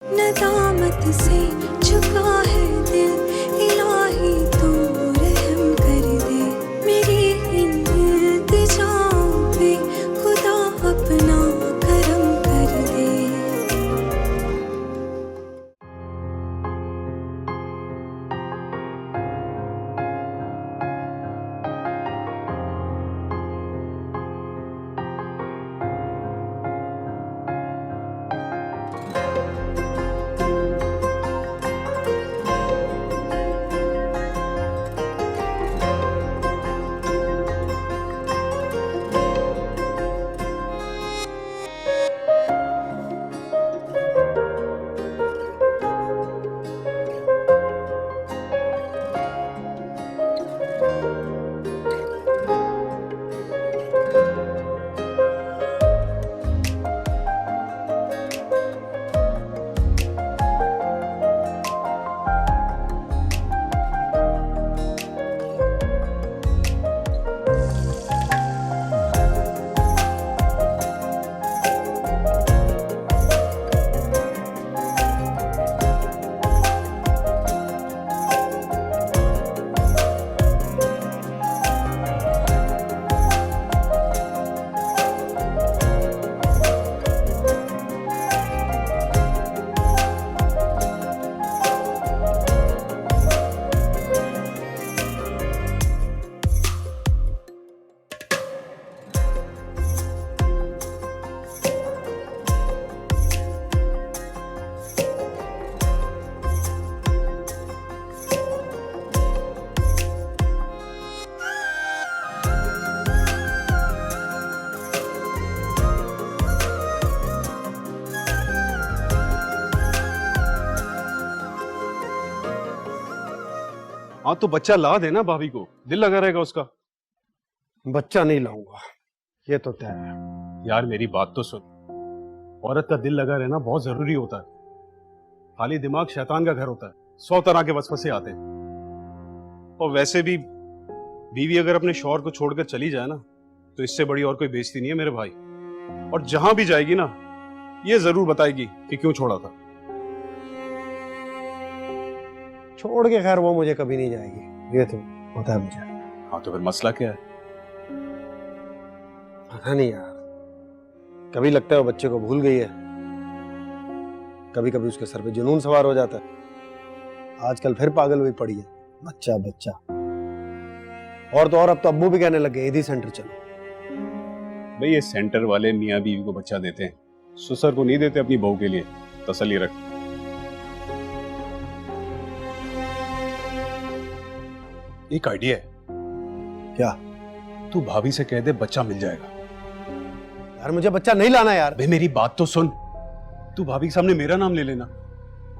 नदामत से झुका है दिल, इलाही तू रहम कर दे। मेरी इन इल्तिजाओं पे खुदा अपना करम कर दे। हाँ तो बच्चा ला देना भाभी को, दिल लगा रहेगा उसका। बच्चा नहीं लाऊंगा, ये तो तय है। यार मेरी बात तो सुन, औरत का दिल लगा रहना बहुत जरूरी होता है। खाली दिमाग शैतान का घर होता है, 100 तरह के वसवसे आते हैं। और वैसे भी बीवी अगर अपने शौहर को छोड़कर चली जाए ना, तो इससे बड़ी और कोई बेइज्जती नहीं है मेरे भाई। और जहां भी जाएगी ना, ये जरूर बताएगी कि क्यों छोड़ा था। छोड़ के खैर वो मुझे कभी नहीं जाएगी, ये तो पता है मुझे। हाँ तो फिर मसला क्या है? पता नहीं यार, कभी लगता है वो बच्चे को भूल गई है, कभी कभी उसके सर पे जुनून सवार हो जाता है। आजकल फिर पागल हुई पड़ी है, बच्चा बच्चा। और तो और अब तो अब्बू भी कहने लगे ईदी सेंटर चलो। भाई ये सेंटर वाले मियाँ बीवी को बच्चा देते हैं, ससुर को नहीं देते अपनी बहू के लिए। तसल्ली रख। एक आइडिया है। क्या? तू भाभी से कह दे बच्चा मिल जाएगा। यार मुझे बच्चा नहीं लाना यार। भाई मेरी बात तो सुन, तू भाभी के सामने मेरा नाम ले लेना,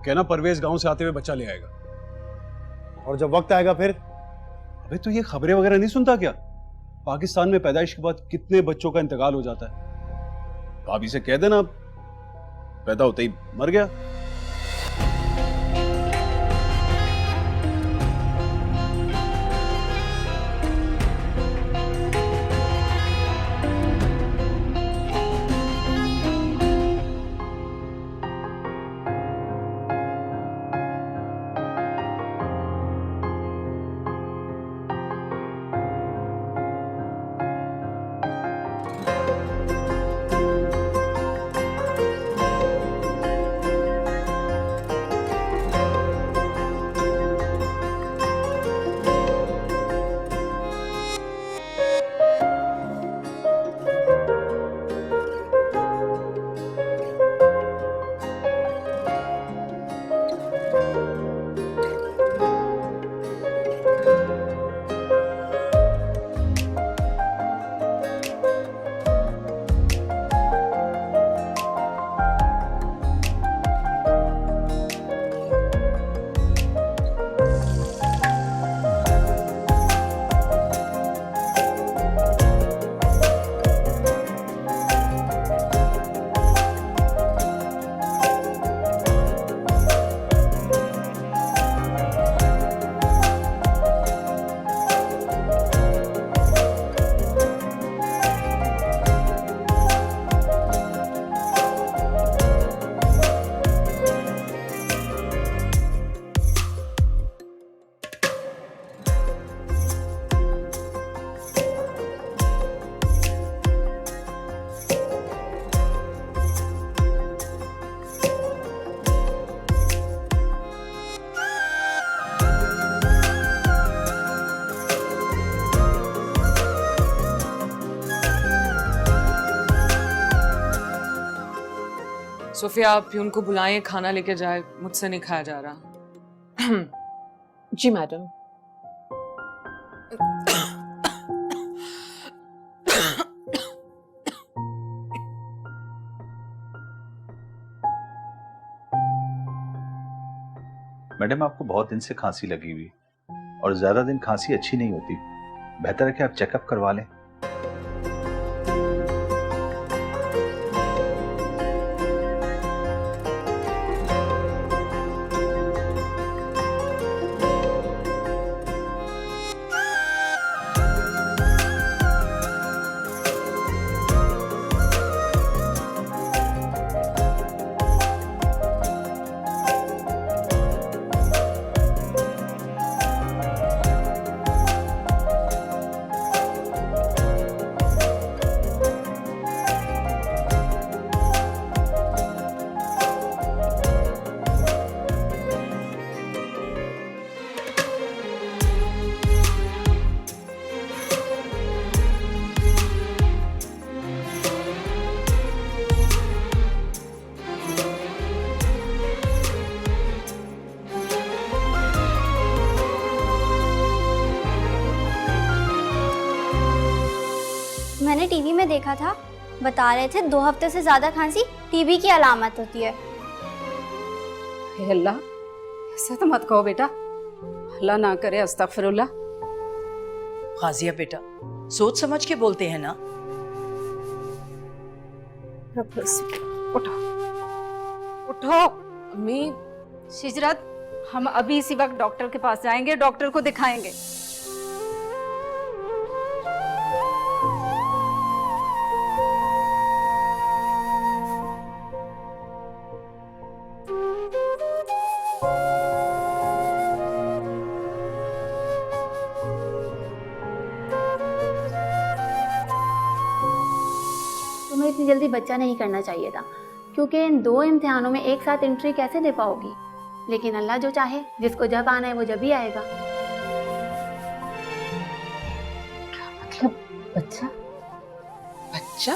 कहना परवेज गांव से आते हुए बच्चा ले आएगा। और जब वक्त आएगा फिर? अबे तू ये खबरें वगैरह नहीं सुनता क्या? पाकिस्तान में पैदाइश के बाद कितने बच्चों का इंतकाल हो जाता है। भाभी से कह देना पैदा होते ही मर गया। सोफिया, आप प्यून को बुलाएं, खाना लेके जाए, मुझसे नहीं खाया जा रहा। जी मैडम। मैडम, आपको बहुत दिन से खांसी लगी हुई और ज्यादा दिन खांसी अच्छी नहीं होती। बेहतर है कि आप चेकअप करवा लें। मैंने टीवी में देखा था, बता रहे थे 2 हफ्ते से ज्यादा खांसी टीबी की अलामत होती है। हे अल्लाह, ऐसा तो मत कहो बेटा, अल्लाह ना करे, अस्तगफिरुल्लाह। गाजिया बेटा, सोच समझ के बोलते हैं ना। उठो उठो। अम्मी, शिजरत, हम अभी इसी वक्त डॉक्टर के पास जाएंगे, डॉक्टर को दिखाएंगे। तुम्हें इतनी जल्दी बच्चा नहीं करना चाहिए था, क्योंकि इन 2 इम्तिहानों में एक साथ एंट्री कैसे दे पाओगी। लेकिन अल्लाह जो चाहे, जिसको जब आना है वो जब ही आएगा। मतलब बच्चा? बच्चा?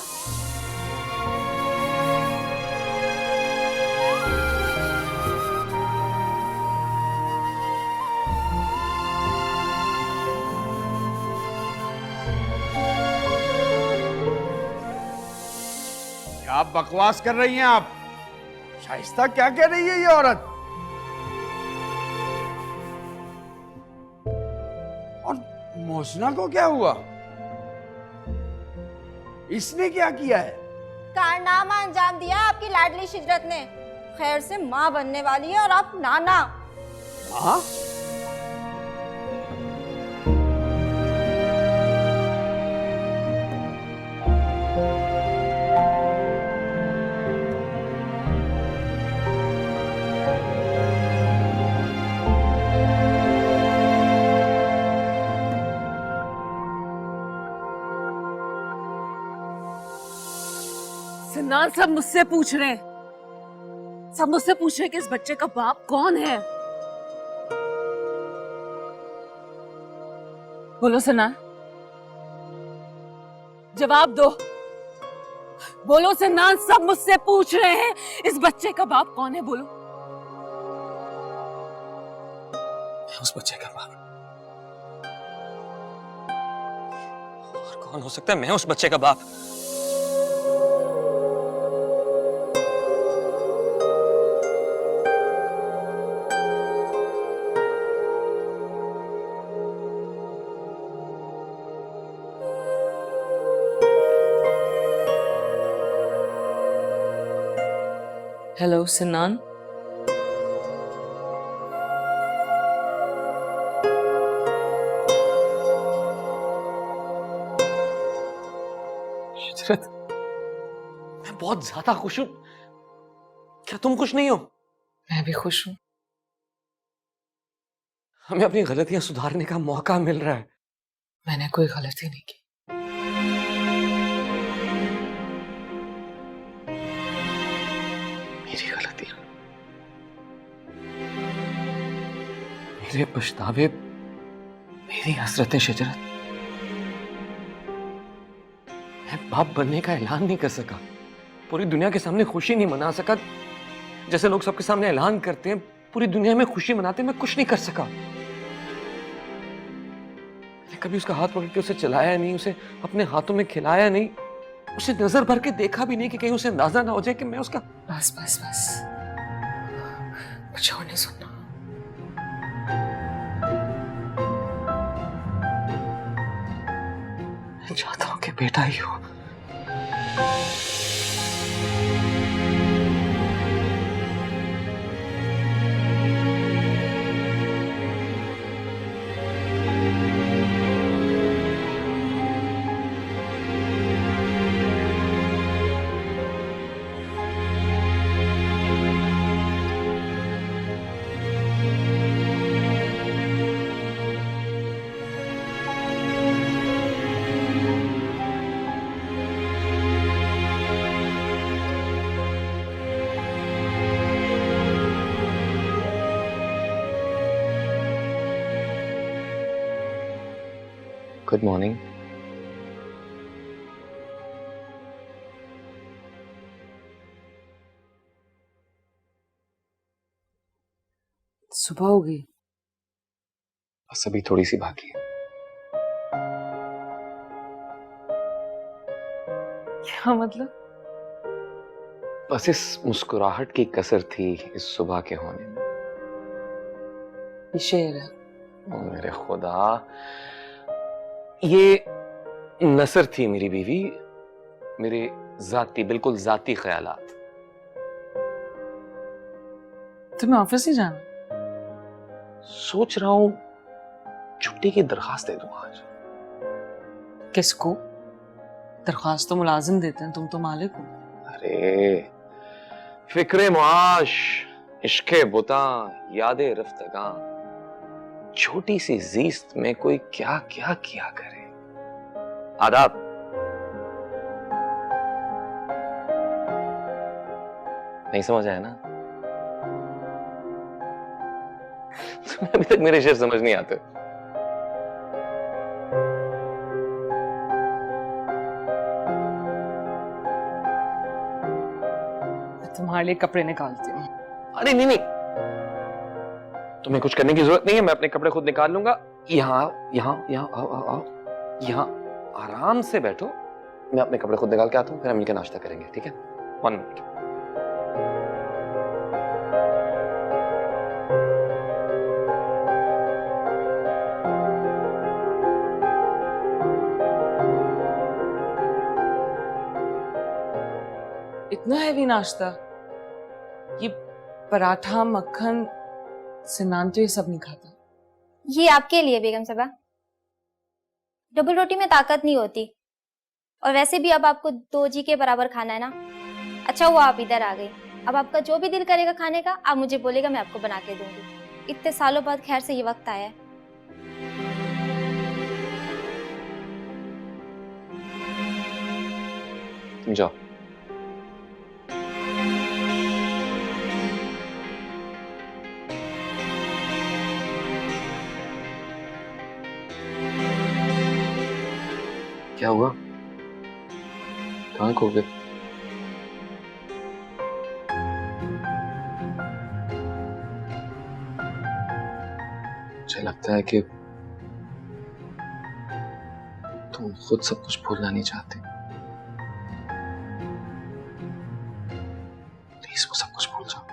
क्या बकवास कर रही हैं आप? शाइस्ता क्या कह रही है ये औरत? और मोहसिना को क्या हुआ? इसने क्या किया है? कारनामा अंजाम दिया आपकी लाडली शिजरत ने। खैर से माँ बनने वाली है और आप नाना। हाँ? सिनान, सब मुझसे पूछ रहे हैं, सब मुझसे पूछ रहे हैं कि इस बच्चे का बाप कौन है। बोलो सिनान, जवाब दो। बोलो सिनान, सब मुझसे पूछ रहे हैं इस बच्चे का बाप कौन है। बोलो। उस बच्चे का बाप और कौन हो सकता है? मैं उस बच्चे का बाप। हेलो सिनान। शिजरत, मैं बहुत ज्यादा खुश हूं। क्या तुम खुश नहीं हो? मैं भी खुश हूं। हमें अपनी गलतियां सुधारने का मौका मिल रहा है। मैंने कोई गलती नहीं की। मेरी गलती, मेरे पछतावे, मेरी हसरतें। शिजरत, मैं बाप बनने का ऐलान नहीं कर सका। पूरी दुनिया के सामने खुशी नहीं मना सका, जैसे लोग सबके सामने ऐलान करते हैं पूरी दुनिया में खुशी मनाते, मैं कुछ नहीं कर सका। मैंने कभी उसका हाथ पकड़ के उसे चलाया नहीं, उसे अपने हाथों में खिलाया नहीं, उसे नजर भर के देखा भी नहीं कि कहीं उसे अंदाजा ना हो जाए कि मैं उसका। बस बस बस, कुछ और नहीं सुनना। मैं चाहता हूं कि बेटा ही हो। Good morning. सुबह हो गई। बस अभी थोड़ी सी बाकी है। क्या मतलब? बस इस मुस्कुराहट की कसर थी इस सुबह के होने में। ये शेर है। ओ मेरे खुदा, ये नसर थी मेरी बीवी, मेरे जाती, बिल्कुल जाती ख्यालात। तुम्हें ऑफिस ही जाना? सोच रहा हूं छुट्टी की दरखास्त दे दूं आज। किसको? दरखास्त तो मुलाजिम देते हैं, तुम तो मालिक हो। अरे फिक्रे मुआश, इश्के बुता, यादे रफ्तगा, छोटी सी जीस्त में कोई क्या क्या किया करे। आदाब। नहीं समझ आया ना? तुम्हें अभी तक मेरे शेर समझ नहीं आते। तुम्हारे लिए कपड़े निकालती हूँ। अरे नहीं नहीं, तुम्हें कुछ करने की जरूरत नहीं है, मैं अपने कपड़े खुद निकाल लूंगा। यहाँ यहाँ यहाँ आओ आओ आओ, यहाँ आराम से बैठो, मैं अपने कपड़े खुद निकाल के आता हूँ, फिर हम मिलकर नाश्ता करेंगे, ठीक है? 1 मिनट। इतना हैवी नाश्ता? ये पराठा, मक्खन से नान तो ये सब नहीं खाता। ये आपके लिए बेगम साहबा, डबल रोटी में ताकत नहीं होती, और वैसे भी अब आपको 2 जी के बराबर खाना है ना। अच्छा हुआ आप इधर आ गई। अब आपका जो भी दिल करेगा खाने का, आप मुझे बोलेगा, मैं आपको बना के दूंगी। इतने सालों बाद खैर से ये वक्त आया है। जाओ। क्या हुआ? कहाँ खो गए? मुझे लगता है कि तुम खुद सब कुछ भूलना नहीं चाहते। प्लीज वो सब कुछ भूल जाओ,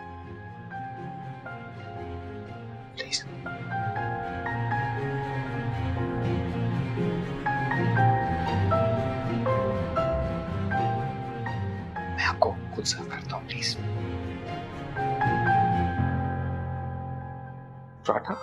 प्लीज। मैं आपको खुद सर्व करता हूँ, प्लीज। पराठा?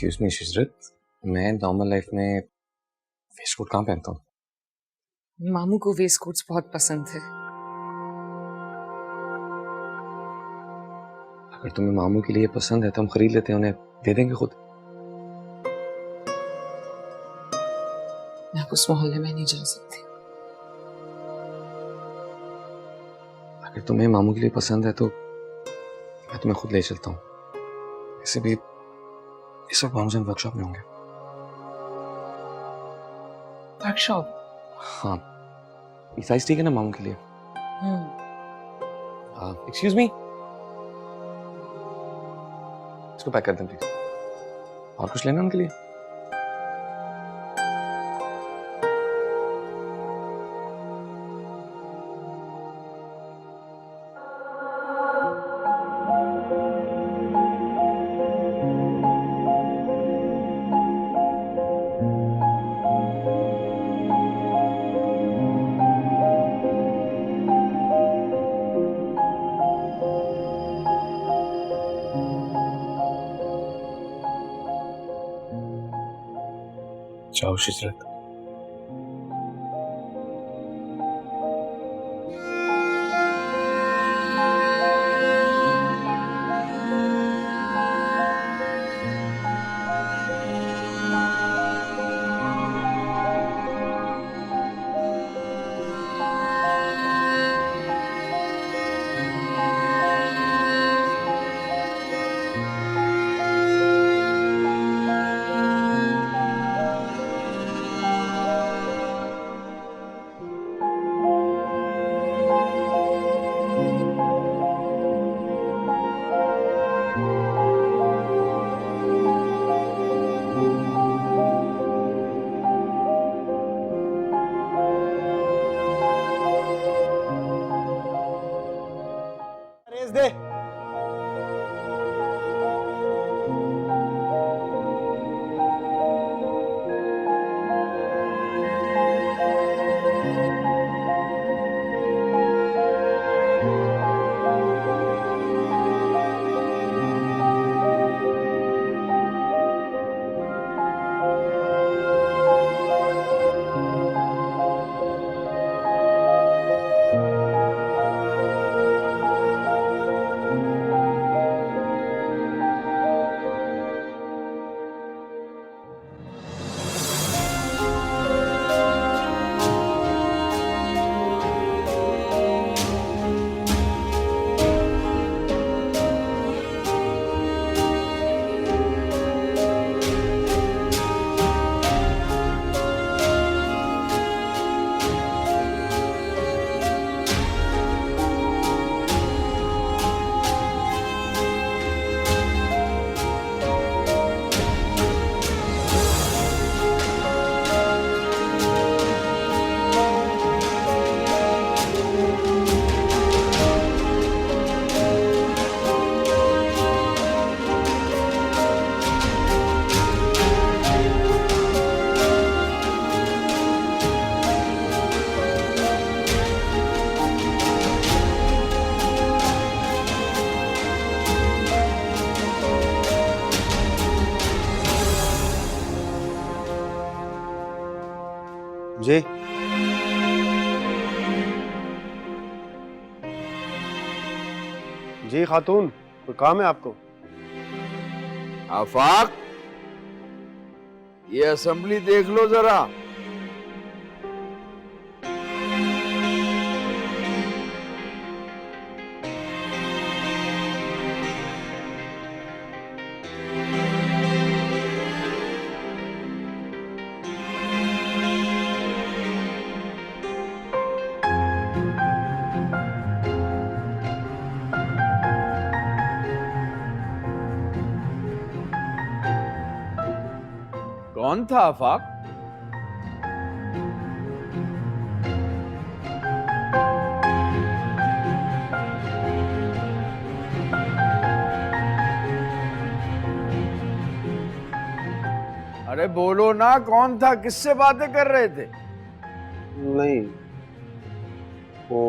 एक्सक्यूज मी शिजरत, मैं नॉर्मल लाइफ में वेस्ट कोट कहाँ पहनता हूँ? मामू को वेस्ट कोट्स बहुत पसंद है। अगर तुम्हें मामू के लिए पसंद है तो हम खरीद लेते हैं, उन्हें दे देंगे खुद। मैं उस मोहल्ले में नहीं जा सकती। अगर तुम्हें मामू के लिए पसंद है तो मैं तुम्हें खुद ले चलता हूँ। ऐसे भी इस वक्त मामू वर्कशॉप में होंगे। वर्कशॉप? हाँ, ये साइज ठीक है ना मामू के लिए? एक्सक्यूज मी, इसको पैक कर दें प्लीज। और कुछ लेना उनके लिए? जाओ शिजरत। रेस दे। जी जी खातून, कोई काम है आपको? आफाक, ये असेंबली देख लो जरा। कौन था आफाक? अरे बोलो ना, कौन था? किससे बातें कर रहे थे? नहीं, वो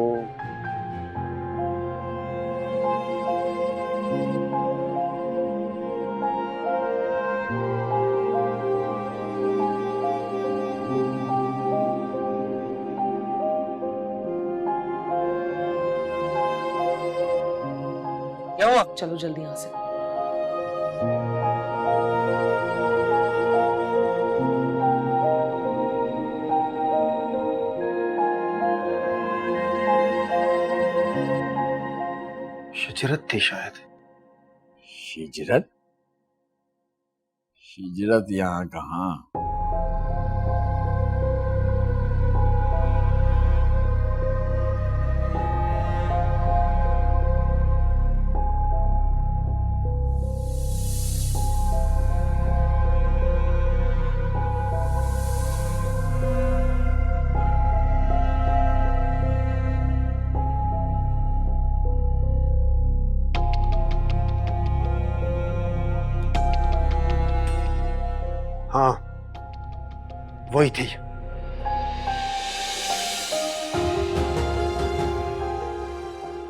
क्या हुआ? चलो जल्दी यहाँ से। हिजरत थी शायद। हिजरत? हिजरत यहाँ कहाँ? हाँ, वही थी।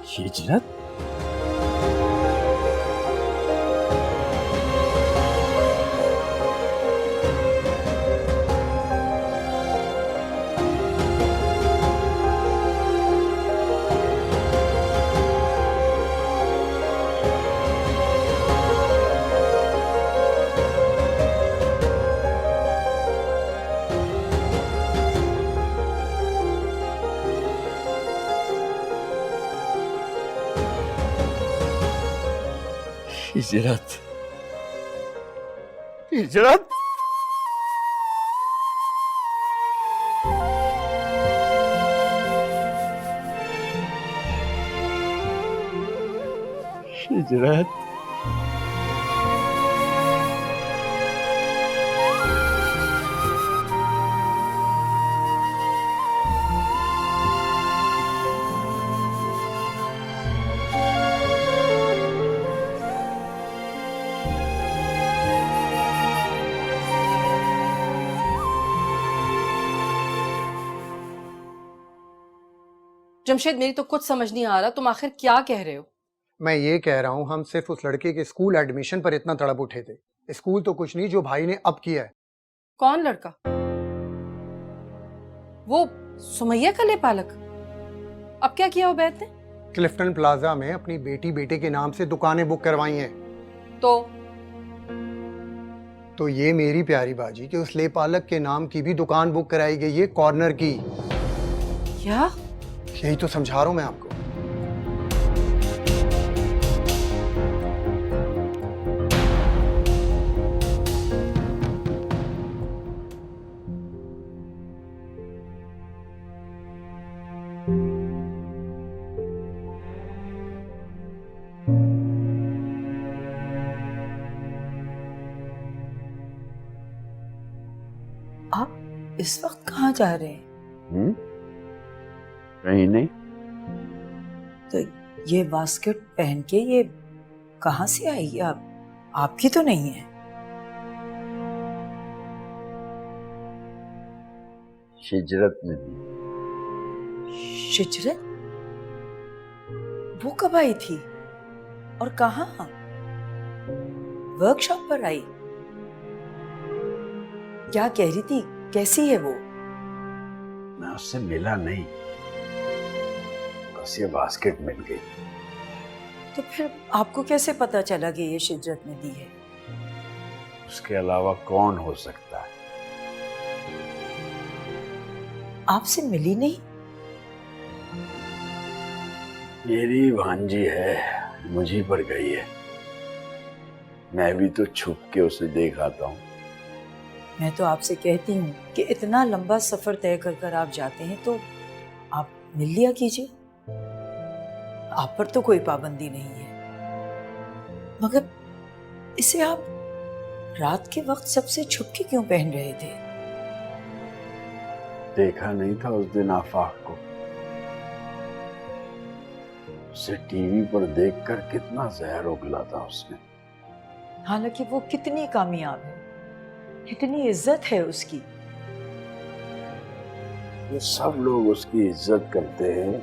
हिजरत? हिजरत? हिजरत? हिजरत? जमशेद, मेरी तो कुछ समझ नहीं आ रहा, तुम आखिर क्या कह रहे हो? मैं ये कह रहा हूँ, हम सिर्फ उस लड़के के स्कूल एडमिशन पर इतना तड़प उठे थे। स्कूल तो कुछ नहीं, जो भाई ने अब किया है। कौन लड़का? वो सुमैया का लेपालक? अब क्या किया उबैद ने? क्लिफ्टन प्लाजा में अपनी बेटी बेटे के नाम से दुकानें बुक करवाई हैं। तो ये मेरी प्यारी बाजी कि उस लेपालक के नाम की भी दुकान बुक कराई गई है, कॉर्नर की। क्या? यही तो समझा रहा हूं मैं आपको। आप इस वक्त कहाँ जा रहे हैं? कहीं नहीं। तो ये बास्केट पहन के ये कहाँ से आई? आपकी तो नहीं है। हिजरत में दी। हिजरत? वो कब आई थी और कहाँ? वर्कशॉप पर आई? क्या कह रही थी? कैसी है वो? मैं उससे मिला नहीं, बस ये बास्केट मिल गई। तो फिर आपको कैसे पता चला कि ये हिजरत ने दी है? उसके अलावा कौन हो सकता है? आपसे मिली नहीं? मेरी भांजी है, मुझी पर गई है। मैं भी तो छुप के उसे देख आता हूँ। मैं तो आपसे कहती हूँ कि इतना लंबा सफर तय कर कर आप जाते हैं तो आप मिल लिया कीजिए। आप पर तो कोई पाबंदी नहीं है, मगर इसे आप रात के वक्त सबसे छुप के क्यों पहन रहे थे? देखा नहीं था उस दिन आफाक को। उसे टीवी पर देखकर कितना जहर उगला था उसने। हालांकि वो कितनी कामयाब है, कितनी इज्जत है उसकी। ये सब लोग उसकी इज्जत करते हैं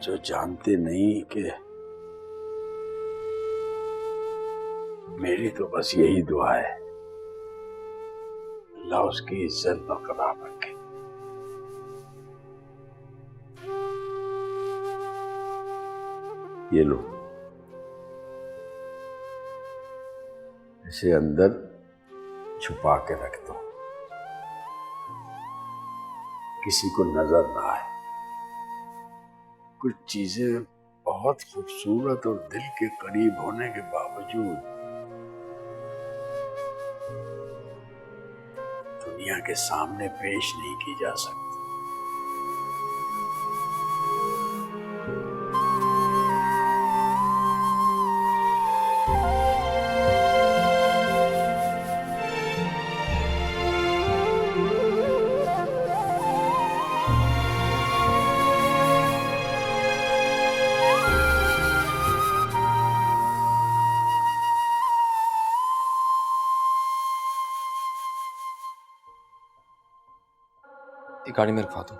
जो जानते नहीं कि मेरी तो बस यही दुआ है, अल्लाह उसकी इज्जत बरकरार रखे। ये लो, इसे अंदर छुपा के रख दो, किसी को नजर ना आए। कुछ चीजें बहुत खूबसूरत और दिल के करीब होने के बावजूद दुनिया के सामने पेश नहीं की जा सकती। ये गाड़ी में रखवा दो।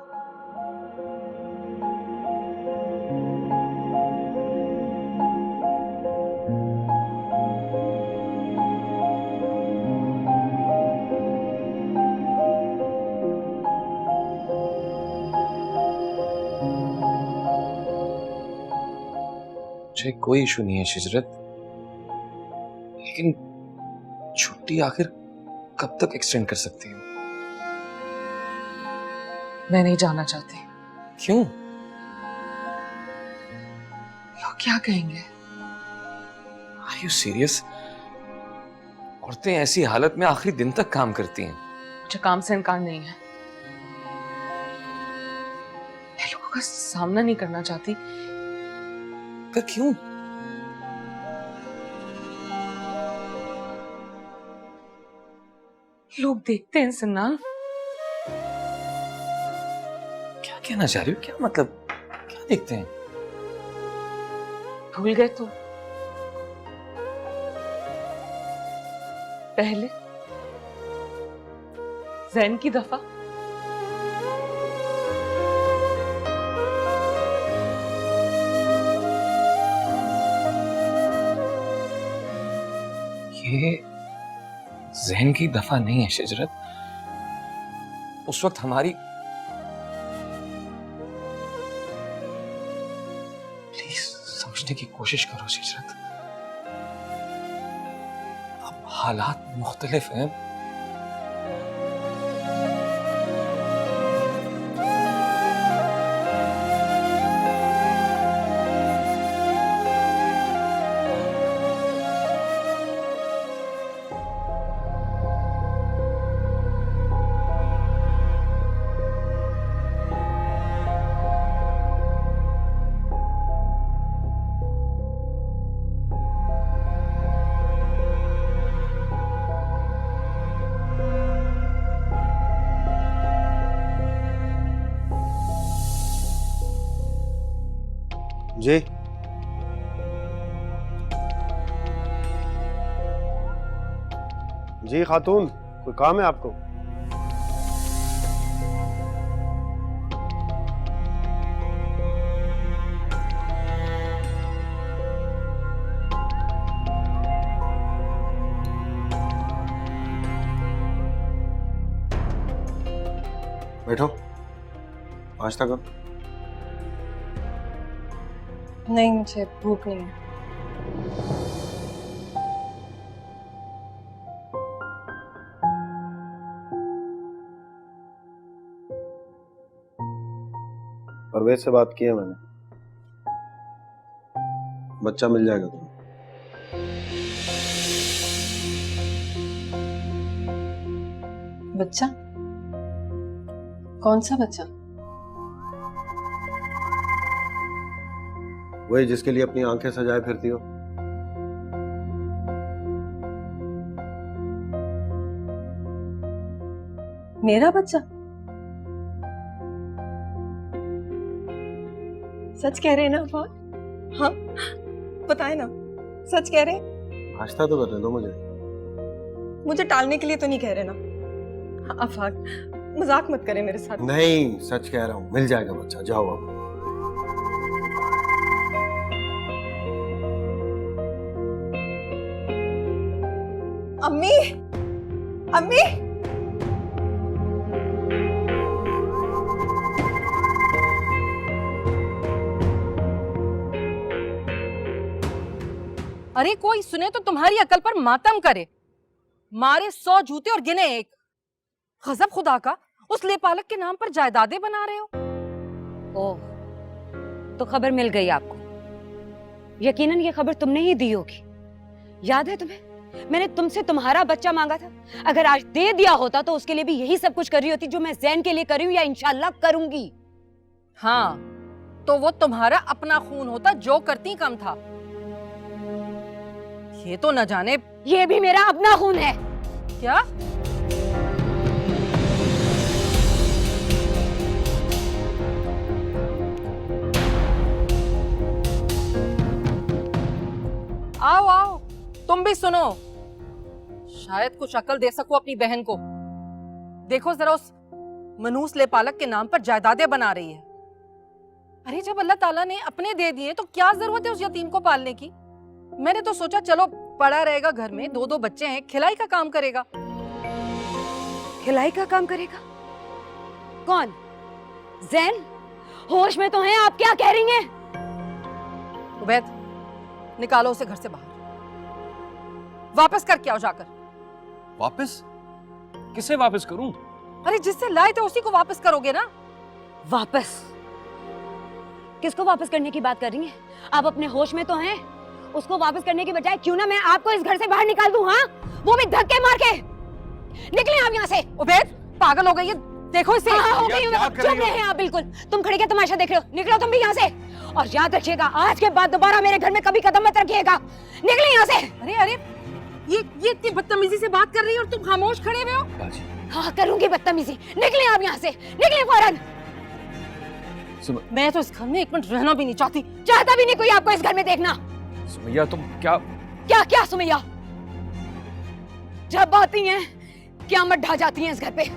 मुझे कोई इशू नहीं है शिजरत, लेकिन छुट्टी आखिर कब तक एक्सटेंड कर सकती हूँ? मैं नहीं जाना चाहती। क्यों? लोग क्या कहेंगे? Are you serious? औरतें ऐसी हालत में आखिरी दिन तक काम करती हैं। मुझे काम से इनकार नहीं है, मैं लोगों का सामना नहीं करना चाहती। पर क्यों? लोग देखते हैं सिन्नाल। क्या कहना चाह रही हो? क्या मतलब? क्या देखते हैं? भूल गए तो पहले जैन की दफा ये जहन की दफा नहीं है शिजरत। उस वक्त हमारी, प्लीज समझने की कोशिश करो शिजरत। अब हालात मुख्तलिफ हैं। जी जी खातून, कोई काम है आपको? बैठो, नाश्ता करो। नहीं, मुझे भूख नहीं है। परवेज से बात की है मैंने, बच्चा मिल जाएगा तुम्हें। बच्चा? कौन सा बच्चा? वही जिसके लिए अपनी आंखें सजाए फिरती हो। मेरा बच्चा? सच कह रहे हैं ना अफाक? हाँ, बताए ना, सच कह रहे हैं? नाश्ता तो करने दो मुझे। मुझे टालने के लिए तो नहीं कह रहे ना अफाक? मजाक मत करें मेरे साथ। नहीं, सच कह रहा हूँ, मिल जाएगा बच्चा, जाओ अब। अम्मी, अम्मी, अरे कोई सुने तो तुम्हारी अकल पर मातम करे। मारे 100 जूते और गिने एक। गजब खुदा का, उस लेपालक के नाम पर जायदादें बना रहे हो। ओह, तो खबर मिल गई आपको। यकीनन ये खबर तुमने ही दी होगी। याद है तुम्हें, मैंने तुमसे तुम्हारा बच्चा मांगा था। अगर आज दे दिया होता तो उसके लिए भी यही सब कुछ कर रही होती जो मैं ज़ैन के लिए कर रही हूँ, या इंशाल्लाह करूंगी। हाँ, तो वो तुम्हारा अपना खून होता, जो करती कम था। ये तो न जाने, ये भी मेरा अपना खून है। क्या? आओ आओ, तुम भी सुनो, शायद कुछ अकल दे सकूं अपनी बहन को। देखो जरा, उस मनूस लेपालक के नाम पर जायदादें बना रही है। अरे जब अल्लाह ताला ने अपने दे दिए तो क्या जरूरत है उस यतीम को पालने की। मैंने तो सोचा चलो पड़ा रहेगा घर में, 2-2 बच्चे हैं, खिलाई का काम करेगा। खिलाई का काम करेगा? कौन? ज़ैन? होश में तो हैं आप? क्या कह रही हैं? उबैद, निकालो उसे घर से बाहर। वापस करके आओ जाकर। वापस? किसे वापस करूं? अरे जिससे लाए थे उसी को वापस करोगे ना। वापस? किसको वापस करने की बात कर रही हैं? आप अपने होश में तो हैं? उसको वापस करने की बजाय क्यों ना मैं आपको इस घर से बाहर निकाल दूं, हाँ? वो भी धक्के मार के। निकले आप यहाँ से। उबैद, पागल हो गई है, देखो इसे। हाँ, हो गई हूँ। चुप रहे हैं आप बिल्कुल। तुम खड़े क्या तमाशा देख रहे हो? निकलो तुम भी यहाँ से। और याद रखिएगा, आज के बाद दोबारा मेरे घर में कभी कदम मत रखिएगा। निकले यहाँ से। अरे अरे, ये इतनी बदतमीजी से बात कर रही है और तुम खामोश खड़े हुए हो। हाँ, करूंगी बदतमीजी। निकले आप यहाँ से, निकले फौरन। मैं तो इस घर में 1 मिनट रहना भी नहीं चाहती। चाहता भी नहीं कोई आपको इस घर में देखना। सुमैया, तुम क्या क्या सुमैया? जब आती हैं क़यामत ढा जाती हैं इस घर पे।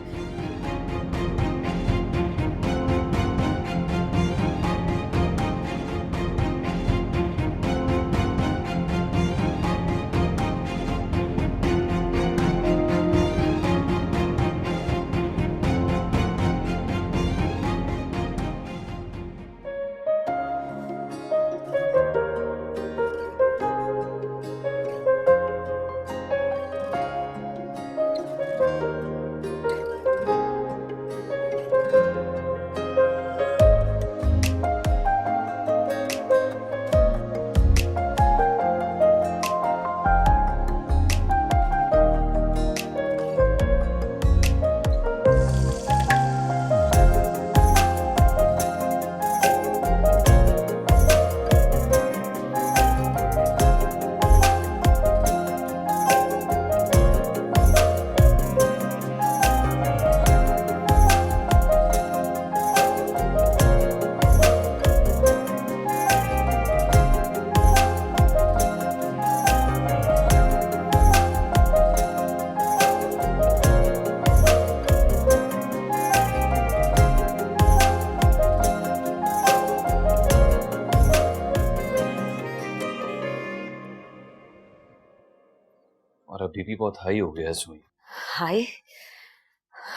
और अभी भी बहुत हाई हो गया है सुई। हाय,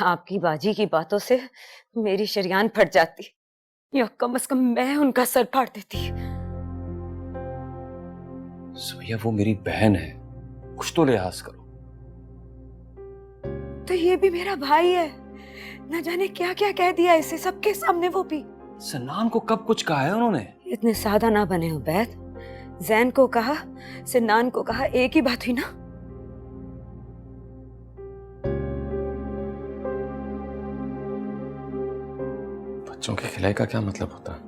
आपकी बाजी की बातों से मेरी शरियान फट जाती, या कम से कम मैं उनका सर फाड़ देती। सुमैया, वो मेरी बहन है, कुछ तो लिहाज करो। तो ये भी मेरा भाई है, न जाने क्या क्या कह दिया इसे सबके सामने। वो भी सन्नान को कब कुछ कहा है उन्होंने? इतने सादा ना बने हो बैद। ज़ैन को कहा, सिन्नान को कहा, एक ही बात हुई ना। बच्चों के खिलाई का क्या मतलब होता है?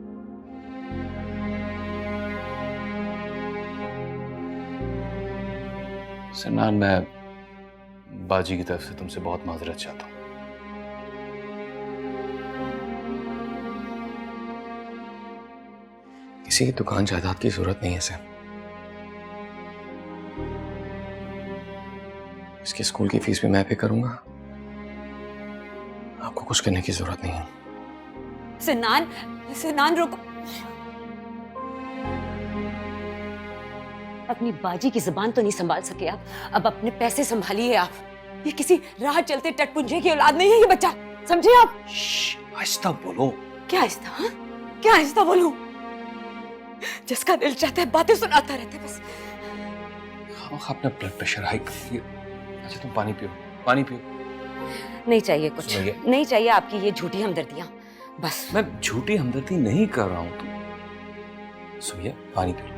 सन्नान, मैं बाजी की तरफ से तुमसे बहुत माजरत चाहता हूं। किसी की दुकान जायदाद की जरूरत नहीं है सर। इसके स्कूल की फीस भी मैं पे करूंगा, आपको कुछ करने की जरूरत नहीं है। सिन्नान रुको। अपनी बाजी की जुबान तो नहीं संभाल सके आप, अब अपने पैसे संभालिए आप। ये किसी राह चलते टटपुंजे की औलाद नहीं है ये बच्चा, समझे आप? आहिस्ता बोलो। क्या आहिस्ता? हाँ, क्या आहिस्ता बोलूं? जिसका दिल चाहता है बातें सुनाता रहता है बस। अपना ब्लड प्रेशर हाई कर दिए। अच्छा तुम पानी पियो, पानी पियो। नहीं चाहिए कुछ, सुमैया। नहीं चाहिए आपकी ये झूठी हमदर्दियां, बस। मैं झूठी हमदर्दी नहीं कर रहा हूँ। तुम सुमैया पानी पियो।